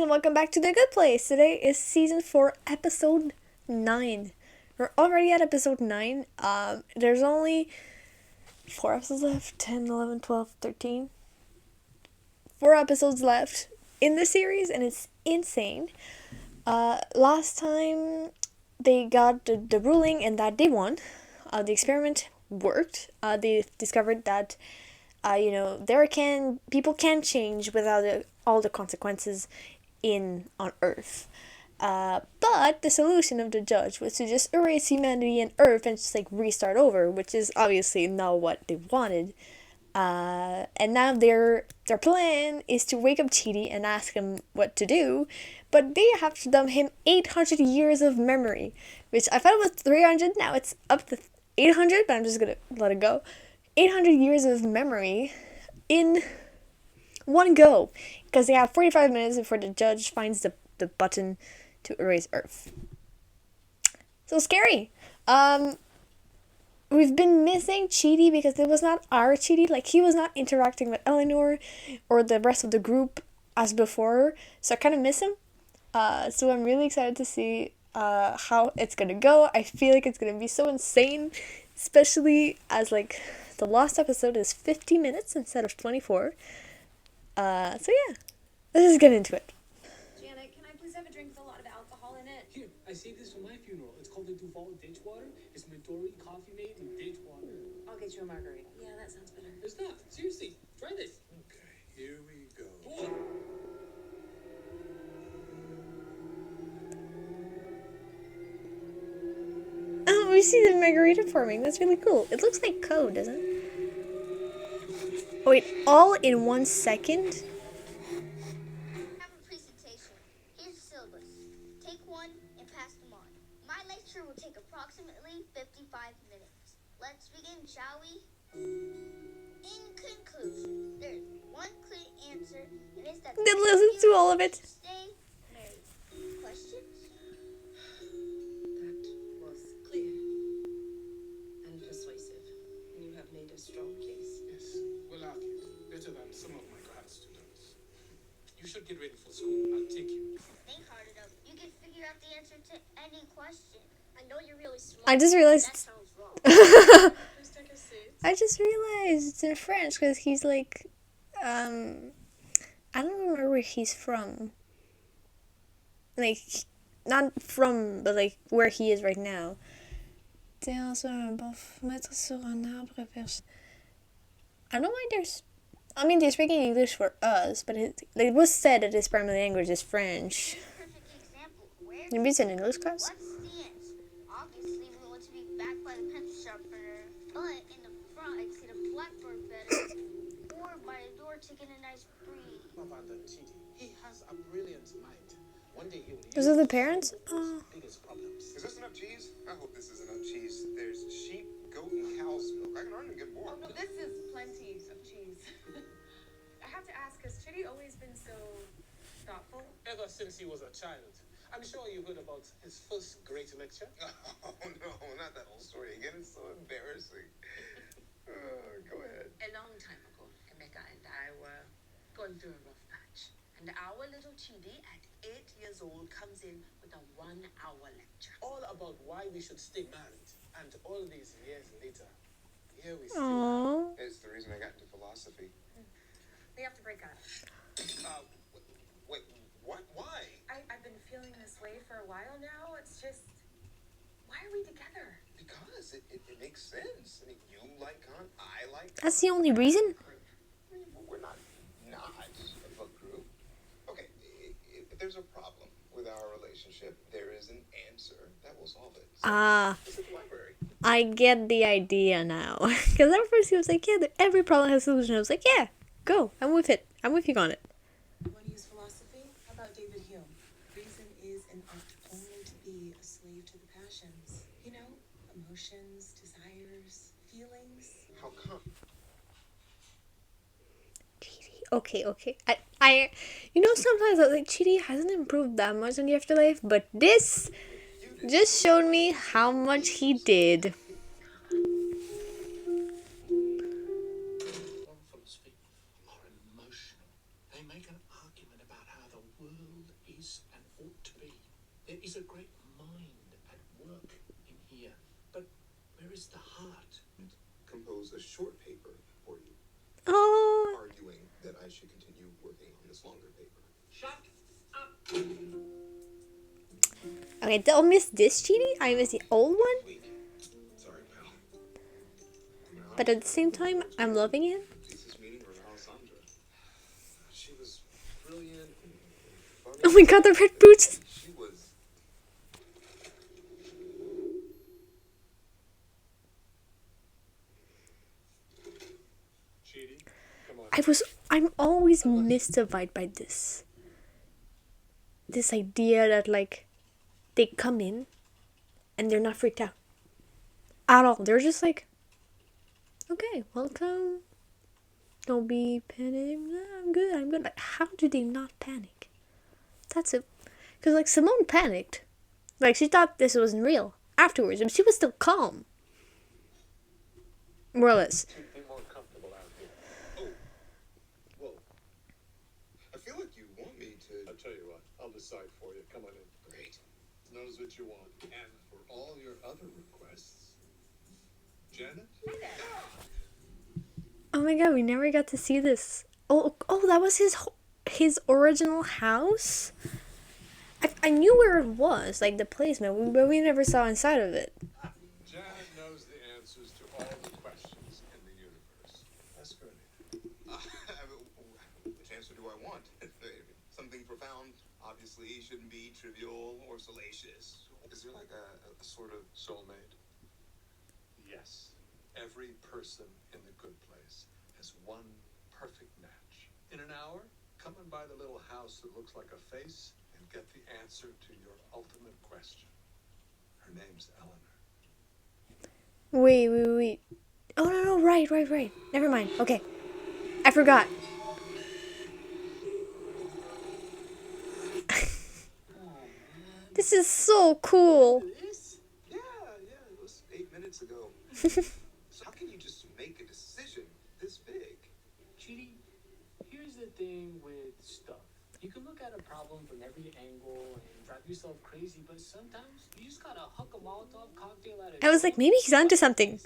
and welcome back to The Good Place. Today is season 4, episode 9. We're already at episode 9. There's only 4 episodes left. 10, 11, 12, 13. 4 episodes left in the series, and it's insane. Last time they got the ruling and that they won. The experiment worked. They discovered that people can change without all the consequences on Earth. But the solution of the judge was to just erase humanity and Earth and just restart over, which is obviously not what they wanted. And now their plan is to wake up Chidi and ask him what to do, but they have to dump him 800 years of memory, which I thought it was 300. Now it's up to 800, but I'm just gonna let it go. 800 years of memory in one go, because they have 45 minutes before the judge finds the button to erase Earth. So scary. We've been missing Chidi because it was not our Chidi. He was not interacting with Eleanor or the rest of the group as before, so I kind of miss him. So I'm really excited to see how it's gonna go. I feel like it's gonna be so insane, especially as the last episode is 50 minutes instead of 24. So yeah, let's just get into it. Janet, can I please have a drink with a lot of alcohol in it? Here, I saved this for my funeral. It's called the Duval Ditch Water. It's Midori coffee made with ditch water. I'll get you a margarita. Yeah, that sounds better. There's not. Seriously, try this. Okay, here we go. Boy. Oh, we see the margarita forming. That's really cool. It looks like code, doesn't it? Oh wait, all in 1 second? Have a presentation. Here's the syllabus. Take one and pass them on. My lecture will take approximately 55 minutes. Let's begin, shall we? In conclusion, there's one clear answer, and it's that Then listen to all of it. stay married. Questions? That was clear and persuasive. You have made a strong case. Yes, well argued. Better than some of my grad students. You should get ready for school. I'll take you. Think hard enough. You can figure out the answer to any question. I know you're really smart. I just realized. That sounds wrong. Please take a seat. I just realized it's in French because he's I don't remember where he's from. Not from, but where he is right now. I don't know why they're speaking English for us, but it was said that his primary language is French. Perfect example. Where? Maybe it's an English class? What's the answer? Obviously, we want to be back by the pencil sharpener, but in the front, I'd say the blackboard better, or by the door taking a nice breeze. Abandon Chidi. He has a brilliant mind. One day he will Those are the parents? Oh. biggest problems. Is this enough cheese? I hope this is enough cheese. There's sheep, goat, and cow's milk. I can hardly get more. Oh, no, this is plenty of cheese. I have to ask, has Chidi always been so thoughtful? Ever since he was a child. I'm sure you heard about his first great lecture. Oh no, not that whole story again. It's so embarrassing. Go ahead. A long time ago, Emeka and I were going through a rough patch. And our little Chidi, at 8 years old, comes in with a 1-hour lecture. All about why we should stay married. And all these years later, here we sit. Aww. It's the reason I got into philosophy. We have to break up. Wait, what? Why? I've been feeling this way for a while now. It's just, why are we together? Because it makes sense. I mean, you like Kant, I like Kant. That's the only reason? We're not a book group. Okay, if there's a problem with our relationship, there is an answer that will solve it. So, visit the library. I get the idea now. Because at first he was like, yeah, every problem has a solution. I was like, yeah, go. I'm with it. I'm with you on it. You want to use philosophy? How about David Hume? Reason is an act only to be a slave to the passions. You know, emotions, desires, feelings. How come? Okay. I sometimes I was like, Chidi hasn't improved that much in the afterlife, but this just showed me how much he did. Philosophy are emotional. They make an argument about how the world is and ought to be. There is a great mind at work in here. But where is the heart? Compose a short paper for you, Oh. arguing that I should continue working on this longer paper. Shut up! Okay, don't miss this Chidi. I miss the old one. Weak. Sorry, pal. But at the same time, I'm loving it. Thesis meeting with Alessandra. She was brilliant and funny. Oh my god, the red boots. She was. Chidi, come on. I'm always mystified by this idea that like they come in and they're not freaked out at all. They're just like, okay, welcome. Don't be panicked. I'm good. Like, how do they not panic? That's it. Because like Simone panicked. Like she thought this wasn't real afterwards, but she was still calm. More or less. You'd be more comfortable out here. Oh. Whoa. I feel like you want me to. I'll tell you what, I'll decide for you. Come on in. Great. Knows what you want. And for all your other requests, Janet? Oh my god, we never got to see this. Oh, that was his original house? I knew where it was, like the placement, but we never saw inside of it. Janet knows the answers to all the questions in the universe. Ask her anything. Which answer do I want? Something profound, obviously, shouldn't be trivial or salacious. Is there like a sort of Soulmate? Yes. Every person in the good place has one perfect match. In an hour, come and buy the little house that looks like a face and get the answer to your ultimate question. Her name's Eleanor. Wait. Oh, no, right. Never mind. Okay. I forgot. This is so cool. this? Yeah, it was 8 minutes ago. So how can you just make a decision this big? Chidi, here's the thing with stuff. You can look at a problem from every angle and drive yourself crazy, but sometimes you just gotta huck a Molotov cocktail at it. I was like, maybe he's onto something.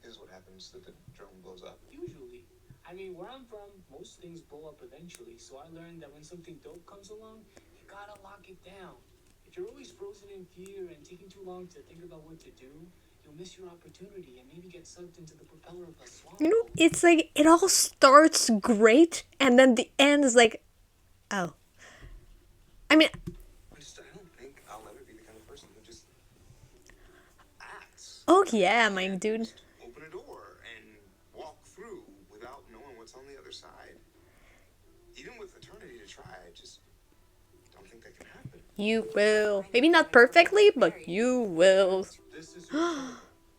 This is what happens if the drone blows up. Usually. I mean, where I'm from, most things blow up eventually, so I learned that when something dope comes along, you gotta lock it down. If you're always frozen in fear and taking too long to think about what to do, you'll miss your opportunity and maybe get sucked into the propeller of a swamp. You know, it's like it all starts great, and then the end is like, oh. I mean, I don't think I'll ever be the kind of person who just acts. oh yeah, my dude. Open a door and walk through without knowing what's on the other side. Even with eternity to try, I just don't think that can happen. You will. Maybe not perfectly, but you will. This is your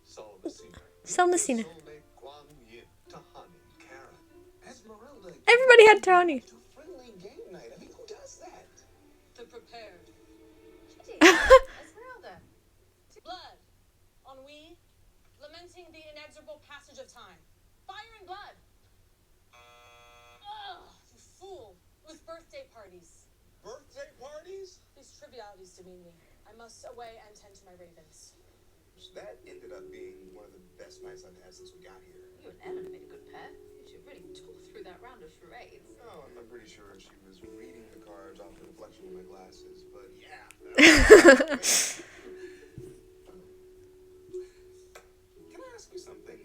soulmate. Soulmate. Soulmate Guan Yin, Tahani, Karen, Esmeralda. Everybody had Tony. It's a friendly game night. I mean, who does that? The prepared. Chidi, Esmeralda. Blood. Ennui. Lamenting the inexorable passage of time. Fire and blood. Ugh, you fool. With birthday parties. Birthday parties? These trivialities demean me. I must away and tend to my ravens. That ended up being one of the best nights I've had since we got here. You and Eleanor made a good pair. You should really talk through that round of charades. Oh, I'm pretty sure she was reading the cards off the reflection of my glasses, but yeah. Can I ask you something?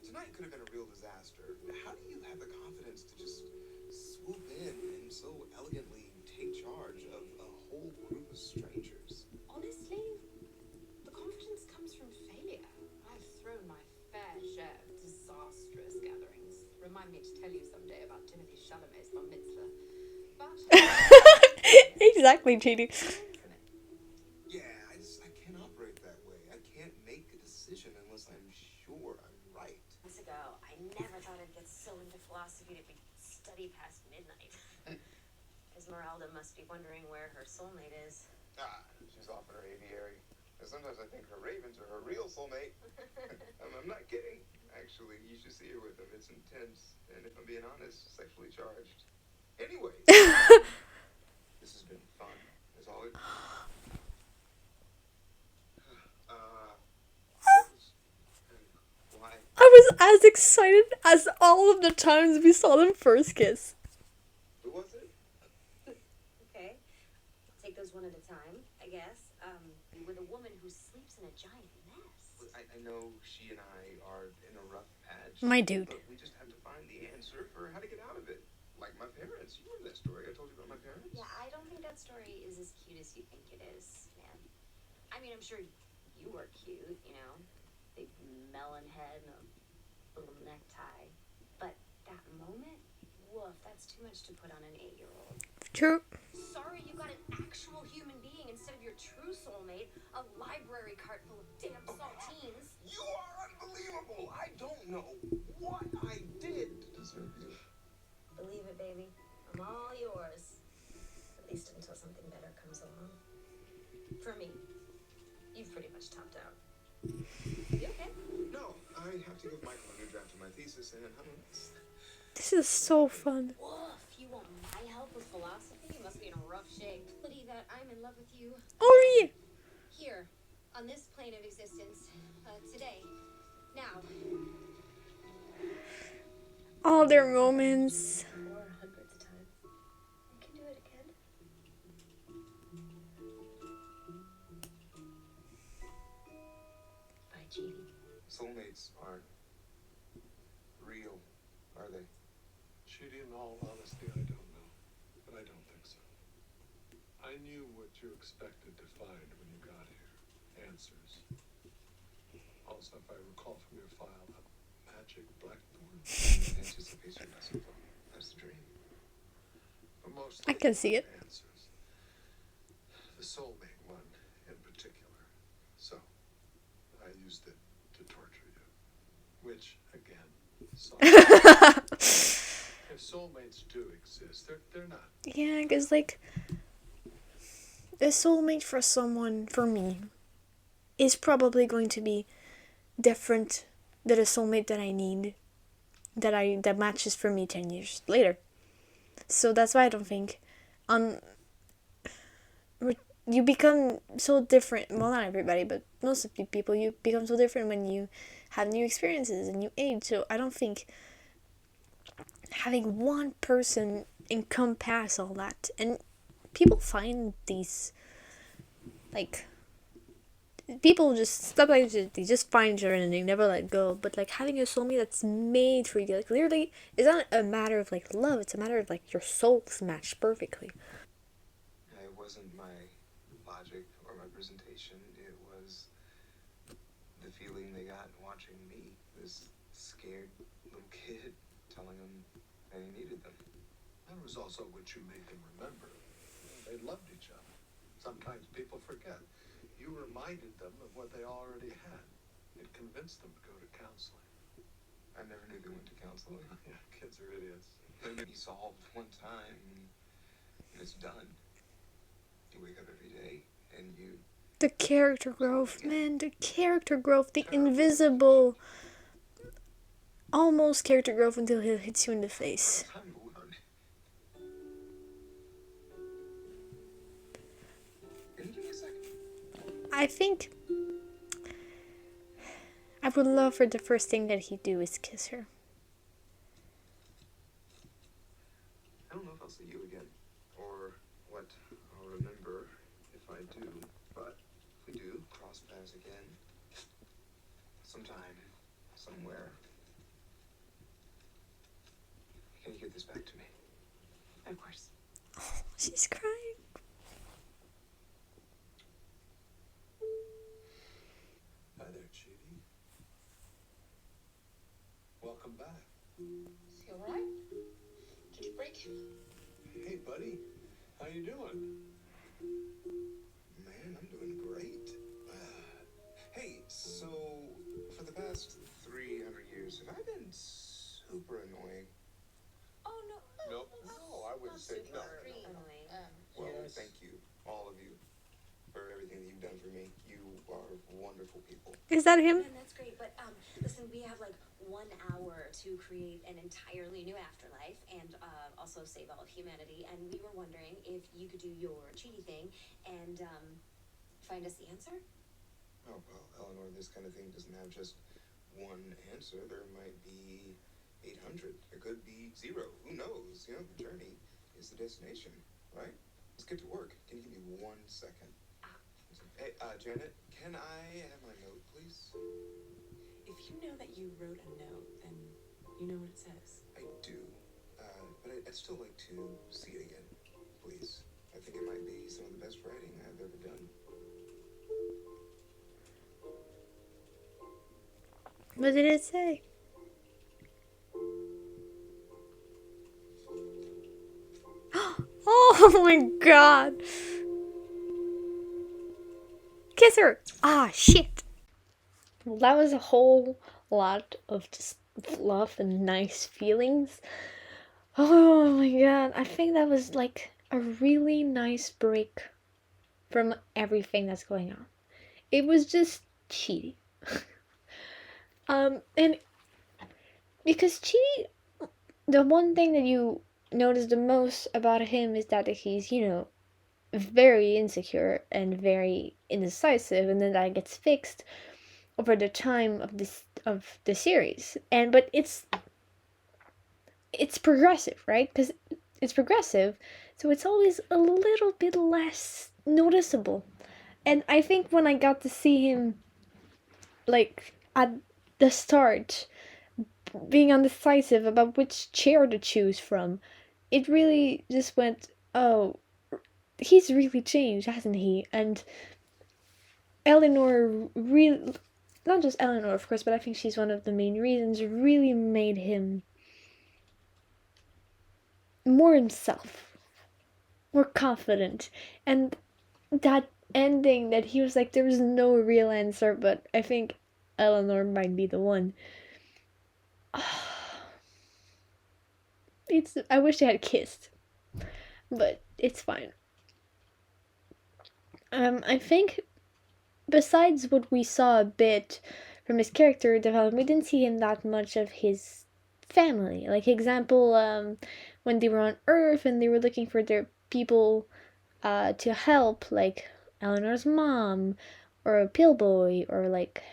Tonight could have been a real disaster. How do you have the confidence to just swoop in and so elegantly take charge of a whole group of strangers? Honestly, the confidence comes from failure. I've thrown my fair share of disastrous gatherings. Remind me to tell you someday about Timothy Chalamet's bar mitzvah. But Exactly, Chidi. Yeah, I can't operate that way. I can't make a decision unless I'm sure I'm right. months ago, I never thought I'd get so into philosophy that we'd study past midnight. Esmeralda must be wondering where her soulmate is. She's off in her aviary. And sometimes I think her ravens are her real soulmate. I'm not kidding. Actually, you should see her with him. It's intense. And if I'm being honest, sexually charged. Anyway, this has been fun. forward. Why? I was as excited as all of the times we saw them first kiss. Who was it? Okay. Take those one at a time, I guess. You were the woman who sleeps in a giant mess. I know she and I are in a rough patch. My dude. But we just have to find the answer for how to get out of it. Like my parents. You remember that story I told you about my parents? Yeah, I don't think that story is as cute as you think it is, man. I mean, I'm sure you were cute, you know? Big melon head and a little necktie. But that moment, woof, that's too much to put on an 8-year-old. True. Sorry you got an actual human being instead of your true soulmate, a library cart full of damn saltines. You are unbelievable. I don't know what I did to deserve you. Believe it, baby. I'm all yours. At least until something better comes along. For me, you've pretty much topped out. You okay? No, I have to give Michael a new draft of my thesis, and This is so fun. Woof, you want my help with philosophy? You must be in a rough shape. Pity that I'm in love with you. Oh yeah. Here, on this plane of existence, today, now. All their moments. Or hundreds of times. We can do it again. Bye, Chidi. soulmates aren't real, are they? Chidi, in all honesty, I don't know. But I don't think so. I knew what you expected to find when you got here. Answers. Also, if I recall from your file, a magic blackboard. Anticipation lesson. That's the dream. But most I can see it. Answers. The soulmate one in particular. So, I used it to torture you. Which, again, if soulmates do exist, they're not. Yeah, because, like, a soulmate for someone, for me, is probably going to be different than a soulmate that I need, that matches for me 10 years later. So that's why I don't think, you become so different, well, not everybody, but most of the people, you become so different when you have new experiences and you age. So I don't think having one person encompass all that, and people find these, like, people just stuff like this, they just find each other and they never let go. But like having a soulmate that's made for you, like literally, it's not a matter of like love, it's a matter of like your souls match perfectly. It wasn't my logic or my presentation. It was the feeling they got watching me. This scared little kid telling them that he needed them. That was also what you made them remember. They loved each other. Sometimes people forget. You reminded them of what they already had. It convinced them to go to counseling. I never knew they went to counseling. Yeah, kids are idiots. They may be solved one time and it's done. You wake up every day and you... The character growth, man, the character growth, the invisible, almost character growth until he hits you in the face. Can you give me a second? I think I would love for the first thing that he'd do is kiss her. I don't know if I'll see you again, or what I'll remember if I do, but if we do cross paths again, sometime, somewhere, can you give this back to me? Of course. Oh, she's crying. Hi there, Chidi. Welcome back. Is he alright? Did you break him? Hey, buddy. How you doing? Man, I'm doing great. Hey, so for the past 300 years, have I been super annoying? Oh, no. Nope. No, I wouldn't say no. Annoying. Well, Yes. thank you, all of you, for everything that you've done for me. You are wonderful people. Is that him? Man, that's great. But, listen, we have like 1 hour to create an entirely new afterlife and also save all of humanity. And we were wondering if you could do your Chidi thing and find us the answer. Oh, well, Eleanor, this kind of thing doesn't have just one answer. There might be 800. There could be 0. Who knows? You know, the journey is the destination, right? Let's get to work. Can you give me 1 second? Hey, Janet, can I have my note, please? If you know that you wrote a note, then you know what it says. I do, but I'd still like to see it again, please. I think it might be some of the best writing I've ever done. What did it say? Oh my god. Kiss her. Ah, shit. Well, that was a whole lot of just fluff and nice feelings. Oh my god. I think that was like a really nice break from everything that's going on. It was just Chidi. And because Chidi, the one thing that you notice the most about him is that he's, very insecure and very indecisive, and then that gets fixed over the time of the series. But it's progressive, right? Because it's progressive, so it's always a little bit less noticeable. And I think when I got to see him, like, at the start, being undecisive about which chair to choose from, it really just went, oh, he's really changed, hasn't he? And Eleanor really, not just Eleanor, of course, but I think she's one of the main reasons, really made him more himself, more confident. And that ending that he was like, there was no real answer, but I think Eleanor might be the one. I wish they had kissed, but it's fine. I think besides what we saw a bit from his character development, we didn't see him that much of his family. Like, example, when they were on Earth and they were looking for their people to help, like Eleanor's mom, or Pillboy, or like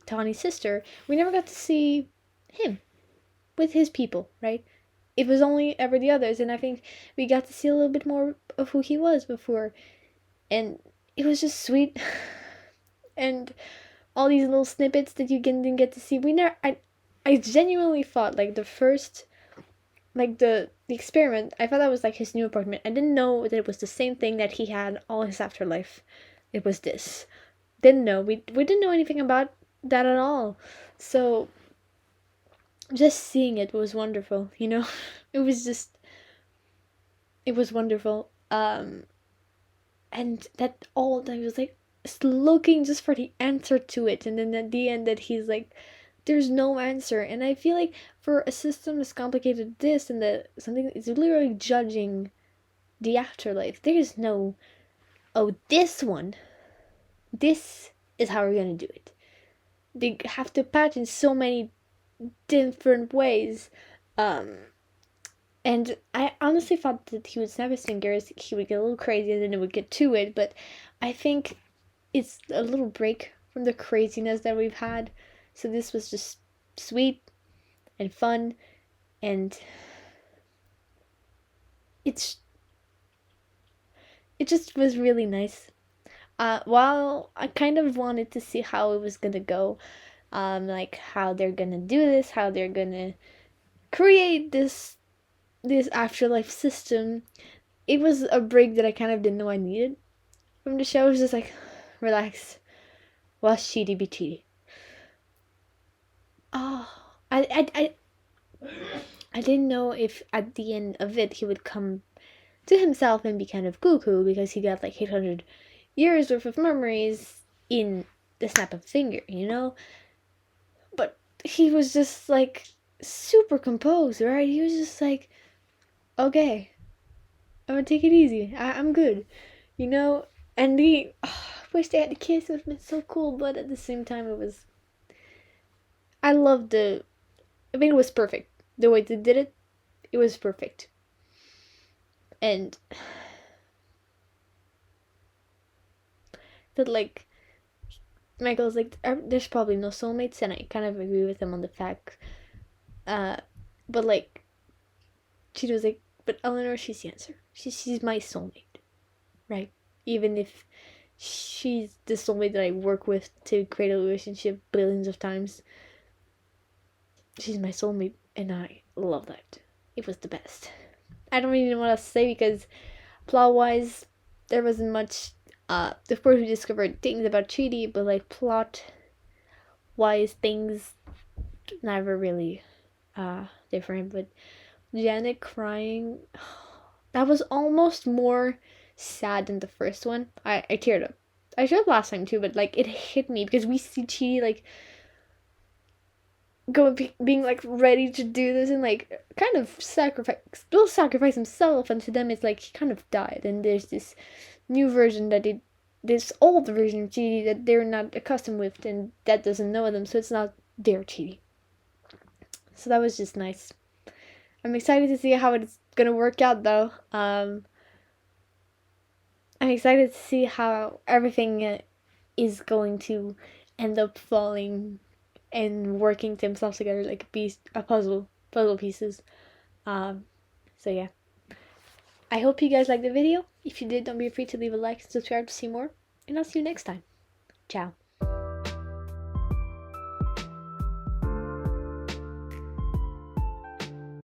Tawny's sister, we never got to see him with his people, right? It was only ever the others, and I think we got to see a little bit more of who he was before, and it was just sweet. And all these little snippets that you didn't get to see, I genuinely thought, like, the first, like, the experiment, I thought that was like his new apartment. I didn't know that it was the same thing that he had all his afterlife. It was this. Didn't know. We didn't know anything about that at all. So just seeing it was wonderful, It was wonderful. And that all that was like looking just for the answer to it, and then at the end that he's like, there's no answer. And I feel like for a system as complicated as this, and that something is literally judging the afterlife, there is no, oh, this is how we're gonna do it. They have to patch in so many different ways. And I honestly thought that he would snap his fingers, he would get a little crazy, and then it would get to it. But I think it's a little break from the craziness that we've had. So this was just sweet and fun, and it just was really nice. While I kind of wanted to see how it was gonna go, like how they're gonna do this, how they're gonna create this afterlife system, it was a break that I kind of didn't know I needed from the show. It was just like, relax, watch Chidi be Chidi. Oh, I didn't know if at the end of it he would come to himself and be kind of cuckoo because he got like 800 years worth of memories in the snap of a finger, But he was just like super composed, right? He was just like, okay, I'm gonna take it easy. I'm good, And I wish they had a kiss. It would have been so cool, but at the same time, I loved the I think it was perfect. The way they did it, it was perfect. And that, like, Michael's like, there's probably no soulmates, and I kind of agree with him on the fact. But like, she was like, but Eleanor, she's the answer. She's my soulmate, right? Even if she's the soulmate that I work with to create a relationship billions of times, she's my soulmate, and I love that. It was the best. I don't really know what else to say because plot wise, there wasn't much. Of course, we discovered things about Chidi, but like plot wise, things never really different. But Janet crying, that was almost more sad than the first one. I teared up. I teared up last time too, but like it hit me because we see Chidi like being like ready to do this and like kind of sacrifice himself, and to them it's like he kind of died, and there's this new version this old version of Chidi that they're not accustomed with, and that doesn't know them, so it's not their Chidi. So that was just nice. I'm excited to see how it's gonna work out though. I'm excited to see how everything is going to end up falling and working themselves together like a puzzle pieces. So yeah. I hope you guys liked the video. If you did, don't be afraid to leave a like and subscribe to see more. And I'll see you next time. Ciao.